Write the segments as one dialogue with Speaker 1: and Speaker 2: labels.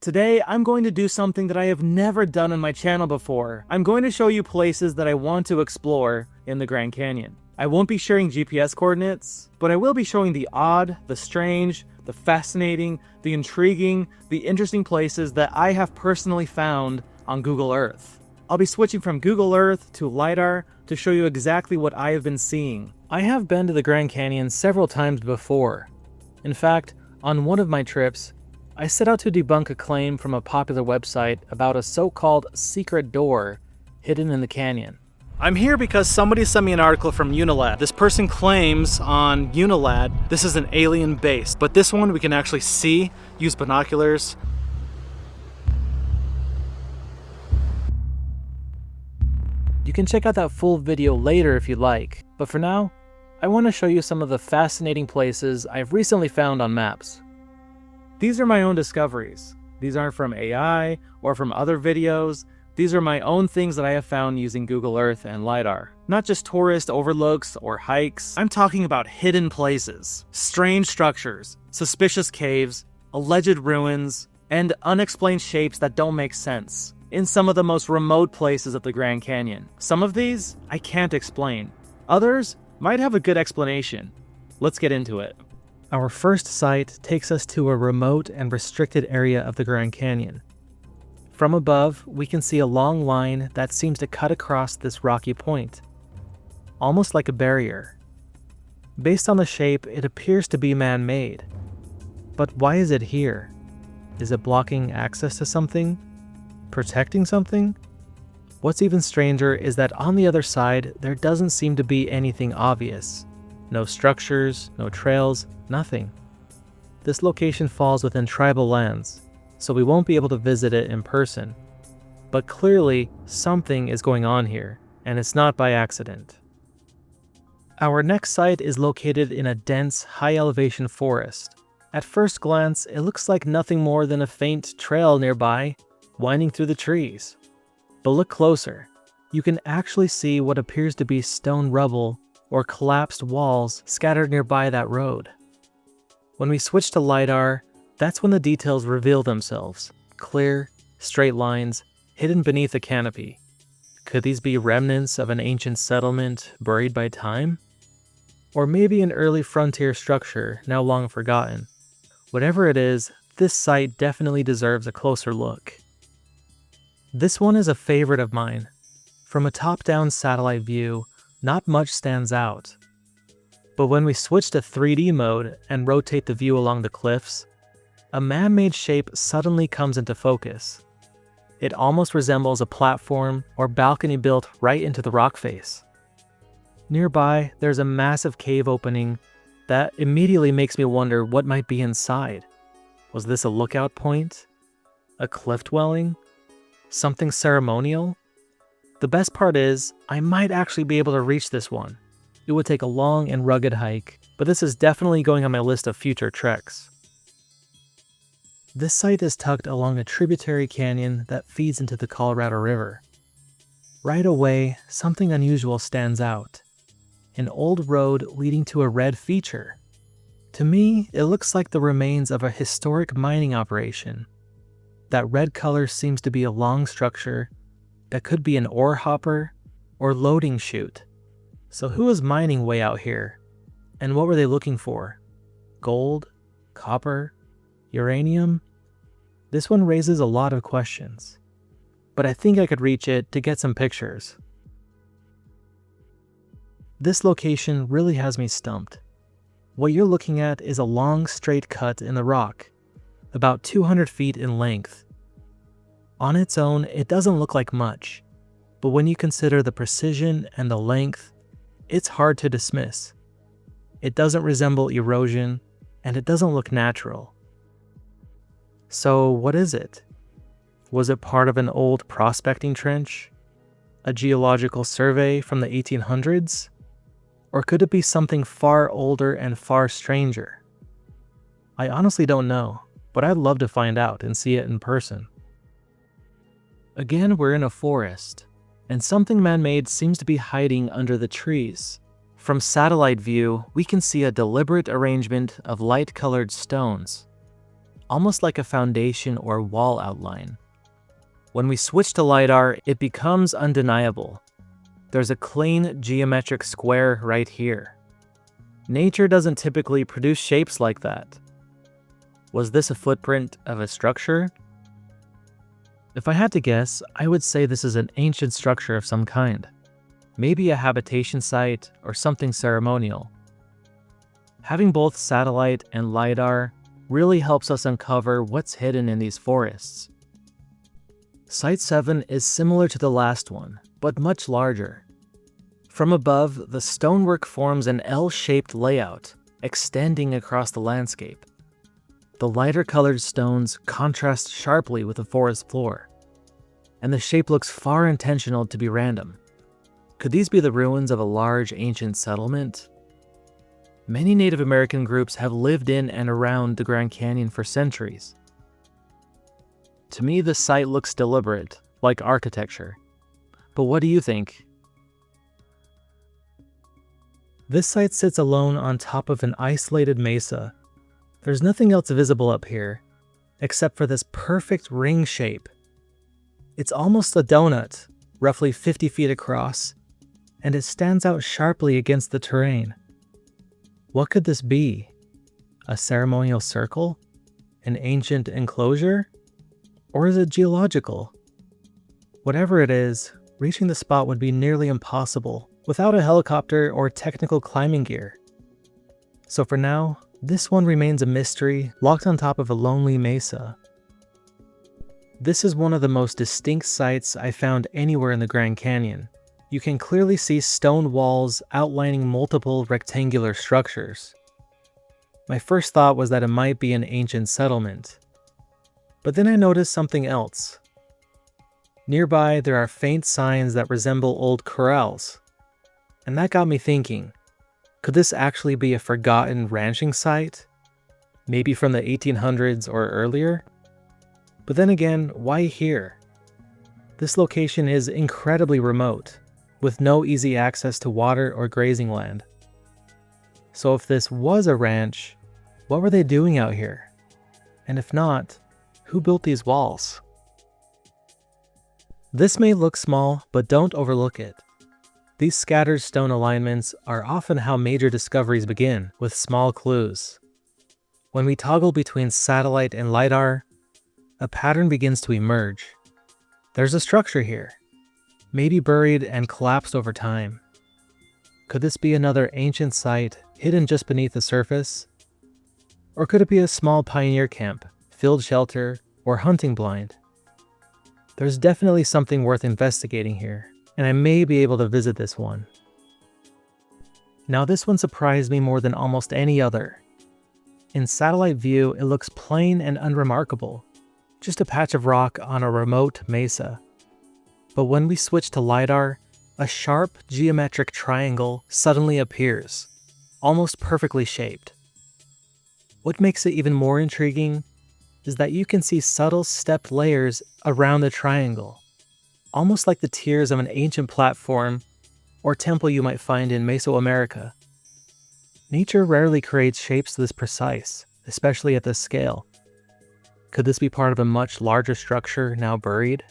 Speaker 1: Today, I'm going to do something that I have never done on my channel before. I'm going to show you places that I want to explore in the Grand Canyon. I won't be sharing GPS coordinates, but I will be showing the odd, the strange, the fascinating, the intriguing, the interesting places that I have personally found on Google Earth. I'll be switching from Google Earth to LiDAR to show you exactly what I have been seeing. I have been to the Grand Canyon several times before. In fact, on one of my trips, I set out to debunk a claim from a popular website about a so-called secret door hidden in the canyon. I'm here because somebody sent me an article from Unilad. This person claims on Unilad this is an alien base, but this one we can actually see, use binoculars. You can check out that full video later if you'd like, but for now, I want to show you some of the fascinating places I've recently found on maps. These are my own discoveries. These aren't from AI or from other videos. These are my own things that I have found using Google Earth and LiDAR. Not just tourist overlooks or hikes. I'm talking about hidden places, strange structures, suspicious caves, alleged ruins, and unexplained shapes that don't make sense in some of the most remote places of the Grand Canyon. Some of these I can't explain. Others might have a good explanation. Let's get into it. Our first site takes us to a remote and restricted area of the Grand Canyon. From above, we can see a long line that seems to cut across this rocky point, almost like a barrier. Based on the shape, it appears to be man-made. But why is it here? Is it blocking access to something? Protecting something? What's even stranger is that on the other side, there doesn't seem to be anything obvious. No structures, no trails, nothing. This location falls within tribal lands, so we won't be able to visit it in person. But clearly, something is going on here, and it's not by accident. Our next site is located in a dense, high-elevation forest. At first glance, it looks like nothing more than a faint trail nearby, winding through the trees. But look closer. You can actually see what appears to be stone rubble or collapsed walls scattered nearby that road. When we switch to LiDAR, that's when the details reveal themselves. Clear, straight lines, hidden beneath a canopy. Could these be remnants of an ancient settlement buried by time? Or maybe an early frontier structure now long forgotten? Whatever it is, this site definitely deserves a closer look. This one is a favorite of mine. From a top-down satellite view, not much stands out. But when we switch to 3D mode and rotate the view along the cliffs, a man-made shape suddenly comes into focus. It almost resembles a platform or balcony built right into the rock face. Nearby, there's a massive cave opening that immediately makes me wonder what might be inside. Was this a lookout point? A cliff dwelling? Something ceremonial? The best part is, I might actually be able to reach this one. It would take a long and rugged hike, but this is definitely going on my list of future treks. This site is tucked along a tributary canyon that feeds into the Colorado River. Right away, something unusual stands out. An old road leading to a red feature. To me, it looks like the remains of a historic mining operation. That red color seems to be a long structure that could be an ore hopper or loading chute. So who is mining way out here? And what were they looking for? Gold? Copper? Uranium? This one raises a lot of questions. But I think I could reach it to get some pictures. This location really has me stumped. What you're looking at is a long straight cut in the rock, about 200 feet in length. On its own, it doesn't look like much, but when you consider the precision and the length, it's hard to dismiss. It doesn't resemble erosion, and it doesn't look natural. So what is it? Was it part of an old prospecting trench? A geological survey from the 1800s? Or could it be something far older and far stranger? I honestly don't know, but I'd love to find out and see it in person. Again, we're in a forest, and something man-made seems to be hiding under the trees. From satellite view, we can see a deliberate arrangement of light-colored stones. almost like a foundation or wall outline. When we switch to LiDAR, it becomes undeniable. There's a clean geometric square right here. Nature doesn't typically produce shapes like that. Was this a footprint of a structure? If I had to guess, I would say this is an ancient structure of some kind. Maybe a habitation site or something ceremonial. Having both satellite and LiDAR really helps us uncover what's hidden in these forests. Site 7 is similar to the last one, but much larger. From above, the stonework forms an L-shaped layout, extending across the landscape. The lighter colored stones contrast sharply with the forest floor, and the shape looks far intentional to be random. Could these be the ruins of a large ancient settlement? Many Native American groups have lived in and around the Grand Canyon for centuries. To me, the site looks deliberate, like architecture. But what do you think? This site sits alone on top of an isolated mesa. There's nothing else visible up here, except for this perfect ring shape. It's almost a donut, roughly 50 feet across, and it stands out sharply against the terrain. What could this be? A ceremonial circle? An ancient enclosure? Or is it geological? Whatever it is, reaching the spot would be nearly impossible without a helicopter or technical climbing gear. So for now, this one remains a mystery locked on top of a lonely mesa. This is one of the most distinct sites I found anywhere in the Grand Canyon. You can clearly see stone walls outlining multiple rectangular structures. My first thought was that it might be an ancient settlement. But then I noticed something else. Nearby, there are faint signs that resemble old corrals. And that got me thinking, could this actually be a forgotten ranching site? Maybe from the 1800s or earlier? But then again, why here? This location is incredibly remote, with no easy access to water or grazing land. So if this was a ranch, what were they doing out here? And if not, who built these walls? This may look small, but don't overlook it. These scattered stone alignments are often how major discoveries begin, with small clues. When we toggle between satellite and LiDAR, a pattern begins to emerge. There's a structure here, maybe buried and collapsed over time. Could this be another ancient site hidden just beneath the surface? Or could it be a small pioneer camp, field shelter, or hunting blind? There's definitely something worth investigating here, and I may be able to visit this one. Now this one surprised me more than almost any other. In satellite view, it looks plain and unremarkable, just a patch of rock on a remote mesa. But when we switch to LiDAR, a sharp geometric triangle suddenly appears, almost perfectly shaped. What makes it even more intriguing is that you can see subtle stepped layers around the triangle, almost like the tiers of an ancient platform or temple you might find in Mesoamerica. Nature rarely creates shapes this precise, especially at this scale. Could this be part of a much larger structure now buried?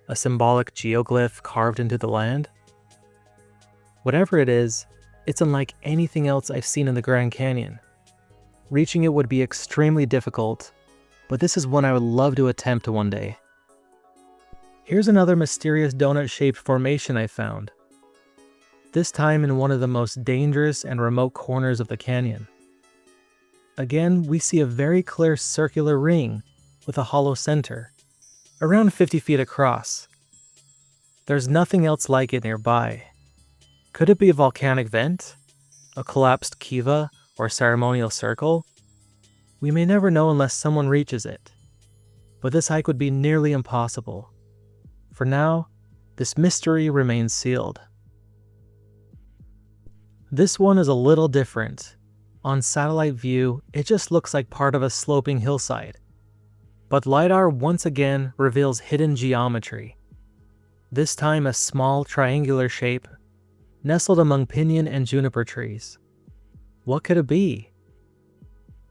Speaker 1: A symbolic geoglyph carved into the land? Whatever it is, it's unlike anything else I've seen in the Grand Canyon. Reaching it would be extremely difficult, but this is one I would love to attempt one day. Here's another mysterious donut-shaped formation I found, this time in one of the most dangerous and remote corners of the canyon. Again, we see a very clear circular ring with a hollow center, around 50 feet across. There's nothing else like it nearby. Could it be a volcanic vent? A collapsed kiva or ceremonial circle? We may never know unless someone reaches it. But this hike would be nearly impossible. For now, this mystery remains sealed. This one is a little different. On satellite view, it just looks like part of a sloping hillside. But LiDAR once again reveals hidden geometry. This time a small triangular shape, nestled among pinyon and juniper trees. What could it be?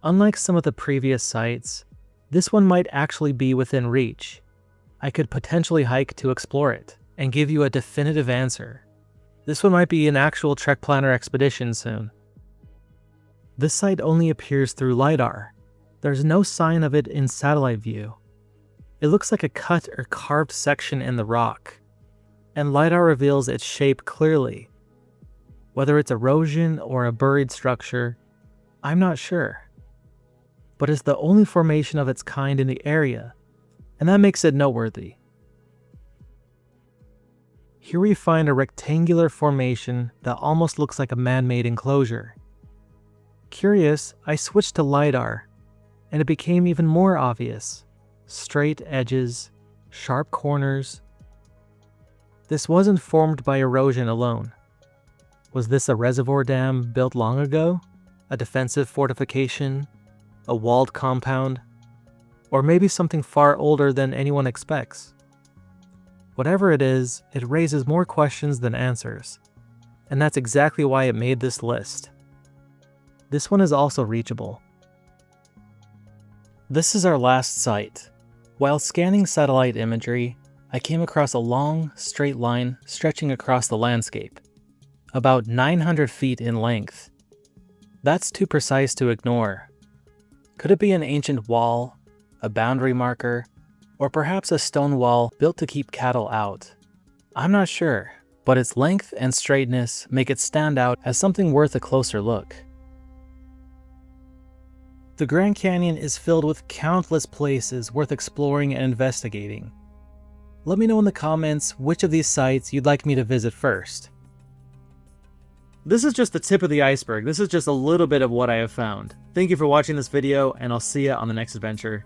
Speaker 1: Unlike some of the previous sites, This one might actually be within reach. I could potentially hike to explore it and give you a definitive answer. This one might be an actual Trek Planner expedition soon. This site only appears through LiDAR. There's no sign of it in satellite view. It looks like a cut or carved section in the rock, and LiDAR reveals its shape clearly. Whether it's erosion or a buried structure, I'm not sure. But it's the only formation of its kind in the area, and that makes it noteworthy. Here we find a rectangular formation that almost looks like a man-made enclosure. Curious, I switched to LiDAR, and it became even more obvious. Straight edges, sharp corners. This wasn't formed by erosion alone. Was this a reservoir dam built long ago? A defensive fortification? A walled compound? Or maybe something far older than anyone expects? Whatever it is, it raises more questions than answers, and that's exactly why it made this list. This one is also reachable. This is our last site. While scanning satellite imagery, I came across a long, straight line stretching across the landscape, about 900 feet in length. That's too precise to ignore. Could it be an ancient wall, a boundary marker, or perhaps a stone wall built to keep cattle out? I'm not sure, but its length and straightness make it stand out as something worth a closer look. The Grand Canyon is filled with countless places worth exploring and investigating. Let me know in the comments which of these sites you'd like me to visit first. This is just the tip of the iceberg. This is just a little bit of what I have found. Thank you for watching this video, and I'll see you on the next adventure.